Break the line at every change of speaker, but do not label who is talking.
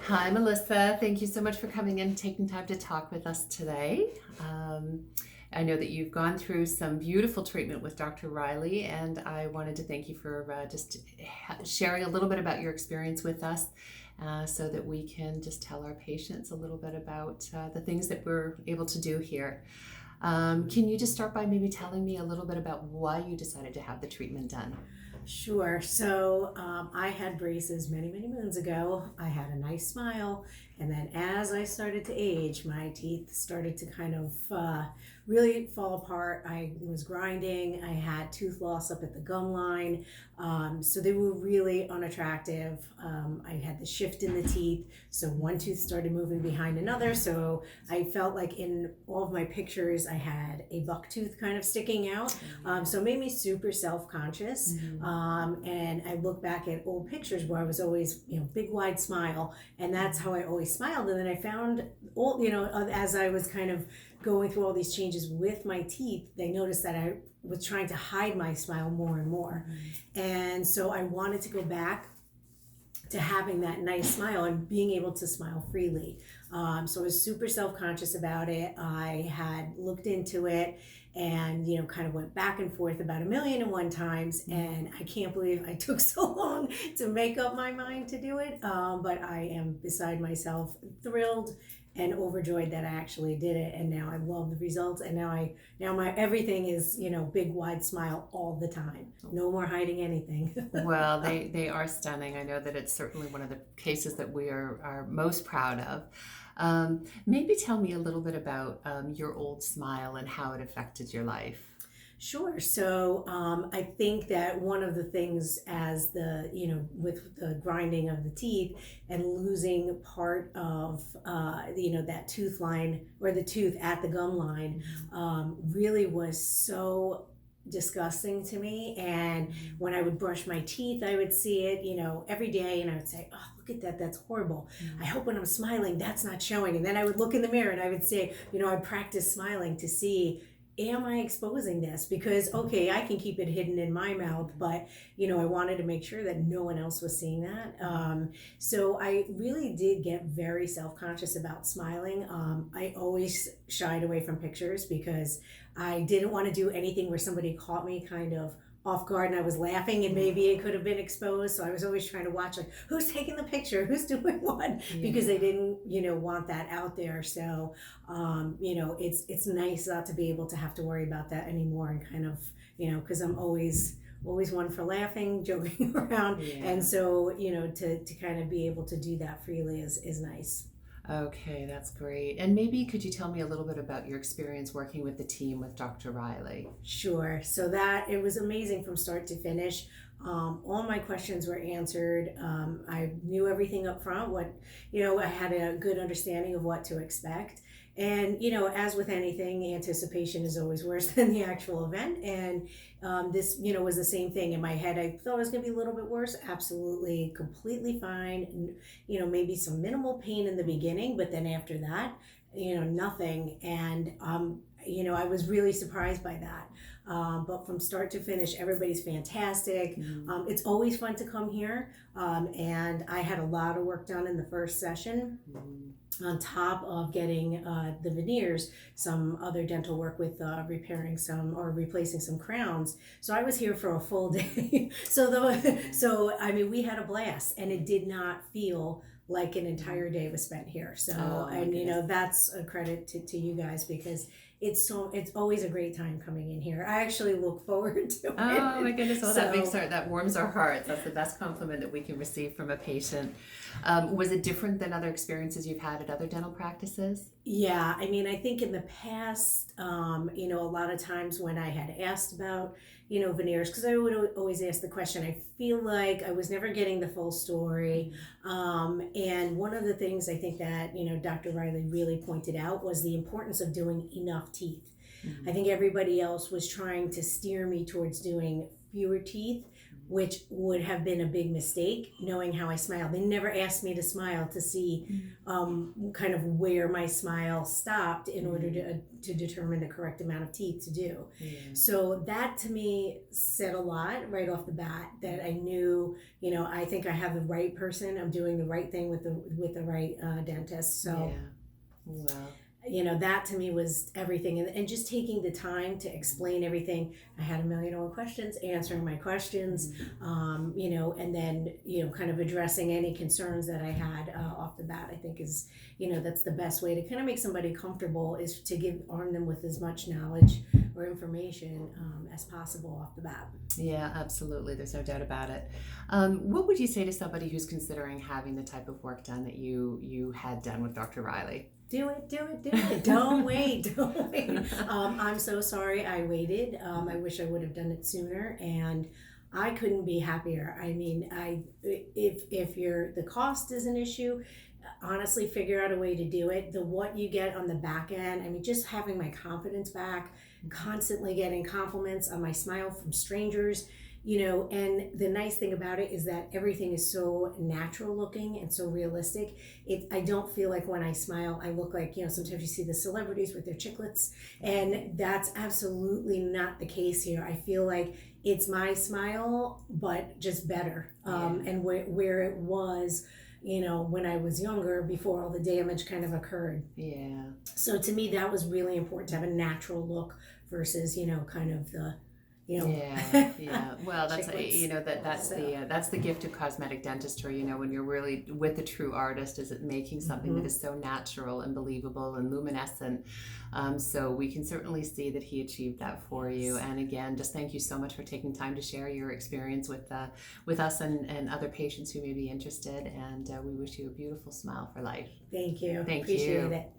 Hi, Melissa. Thank you so much for coming in and taking time to talk with us today. I know that you've gone through some beautiful treatment with Dr. Riley, and I wanted to thank you for just sharing a little bit about your experience with us so that we can just tell our patients a little bit about the things that we're able to do here. Can you just start by maybe telling me a little bit about why you decided to have the treatment done?
Sure. So I had braces many, many moons ago. I had a nice smile. And then as I started to age, my teeth started to kind of really fall apart. I was grinding. I had tooth loss up at the gum line. So they were really unattractive. I had the shift in the teeth. So one tooth started moving behind another. So I felt like in all of my pictures, I had a buck tooth kind of sticking out. So it made me super self-conscious. And I look back at old pictures where I was always, big wide smile, and that's how I always smiled. And then I found, as I was kind of going through all these changes with my teeth, they noticed that I was trying to hide my smile more and more. And so I wanted to go back to having that nice smile and being able to smile freely. So I was super self-conscious about it. I had looked into it and, kind of went back and forth about 1,000,001 times. And I can't believe I took so long to make up my mind to do it. But I am beside myself, thrilled and overjoyed that I actually did it. And now I love the results. And now my everything is, big wide smile all the time. No more hiding anything.
Well, they are stunning. I know that it's certainly one of the cases that we are most proud of. Maybe tell me a little bit about your old smile and how it affected your life.
Sure. So I think that one of the things as with the grinding of the teeth and losing part of, that tooth line or the tooth at the gum line really was so disgusting to me. And when I would brush my teeth, I would see it, every day, and I would say, oh, look at that, that's horrible. I hope when I'm smiling, that's not showing. And then I would look in the mirror and I would say, I'd practice smiling to see, am I exposing this? Because, okay, I can keep it hidden in my mouth, but, I wanted to make sure that no one else was seeing that. So I really did get very self-conscious about smiling. I always shied away from pictures because I didn't want to do anything where somebody caught me kind of off guard and I was laughing and maybe it could have been exposed. So I was always trying to watch, like, who's taking the picture, who's doing what, because they didn't, want that out there. So it's nice not to be able to have to worry about that anymore and kind of, because I'm always one for laughing, joking around. And so, to kind of be able to do that freely is nice.
Okay, that's great. And maybe could you tell me a little bit about your experience working with the team with Dr. Riley?
Sure. So that it was amazing from start to finish. All my questions were answered. I knew everything up front. I had a good understanding of what to expect. And, as with anything, anticipation is always worse than the actual event. And this, was the same thing in my head. I thought it was going to be a little bit worse. Absolutely, completely fine. Maybe some minimal pain in the beginning, but then after that, nothing. And, I was really surprised by that. But from start to finish, everybody's fantastic. It's always fun to come here. And I had a lot of work done in the first session. On top of getting the veneers, some other dental work with repairing some or replacing some crowns. So I was here for a full day. We had a blast, and it did not feel like an entire day was spent here. So, that's a credit to you guys because it's always a great time coming in here. I actually look forward to it.
Oh my goodness! Well, that warms our hearts. That's the best compliment that we can receive from a patient. Was it different than other experiences you've had at other dental practices?
Yeah, I think in the past, a lot of times when I had asked about, veneers, because I would always ask the question, I feel like I was never getting the full story. And one of the things I think that, Dr. Riley really pointed out was the importance of doing enough teeth. I think everybody else was trying to steer me towards doing fewer teeth, which would have been a big mistake knowing how I smile. They never asked me to smile to see kind of where my smile stopped in order to determine the correct amount of teeth to do. So that to me said a lot right off the bat, that I knew, I think I have the right person. I'm doing the right thing with the right dentist. So
Wow.
That to me was everything. And just taking the time to explain everything. I had $1 million questions, answering my questions, and then, kind of addressing any concerns that I had off the bat, I think is, that's the best way to kind of make somebody comfortable, is to arm them with as much knowledge or information as possible off the bat.
Yeah, absolutely. There's no doubt about it. What would you say to somebody who's considering having the type of work done that you had done with Dr. Riley?
Do it. Don't wait. I'm so sorry I waited. I wish I would have done it sooner, and I couldn't be happier. I mean, if the cost is an issue, honestly, figure out a way to do it. What you get on the back end, I mean, just having my confidence back, constantly getting compliments on my smile from strangers, and the nice thing about it is that everything is so natural looking and so realistic. I don't feel like when I smile, I look like, sometimes you see the celebrities with their chiclets, and that's absolutely not the case here. I feel like it's my smile, but just better. And where it was, when I was younger, before all the damage kind of occurred.
Yeah.
So to me, that was really important, to have a natural look versus, kind of the,
Yeah. Well, that's
chiclets.
that's the gift of cosmetic dentistry. When you're really with a true artist, is it making something that is so natural and believable and luminescent. So we can certainly see that he achieved that for you. And again, just thank you so much for taking time to share your experience with us and other patients who may be interested. And we wish you a beautiful smile for life.
Thank you.
Thank
Appreciate
you.
it.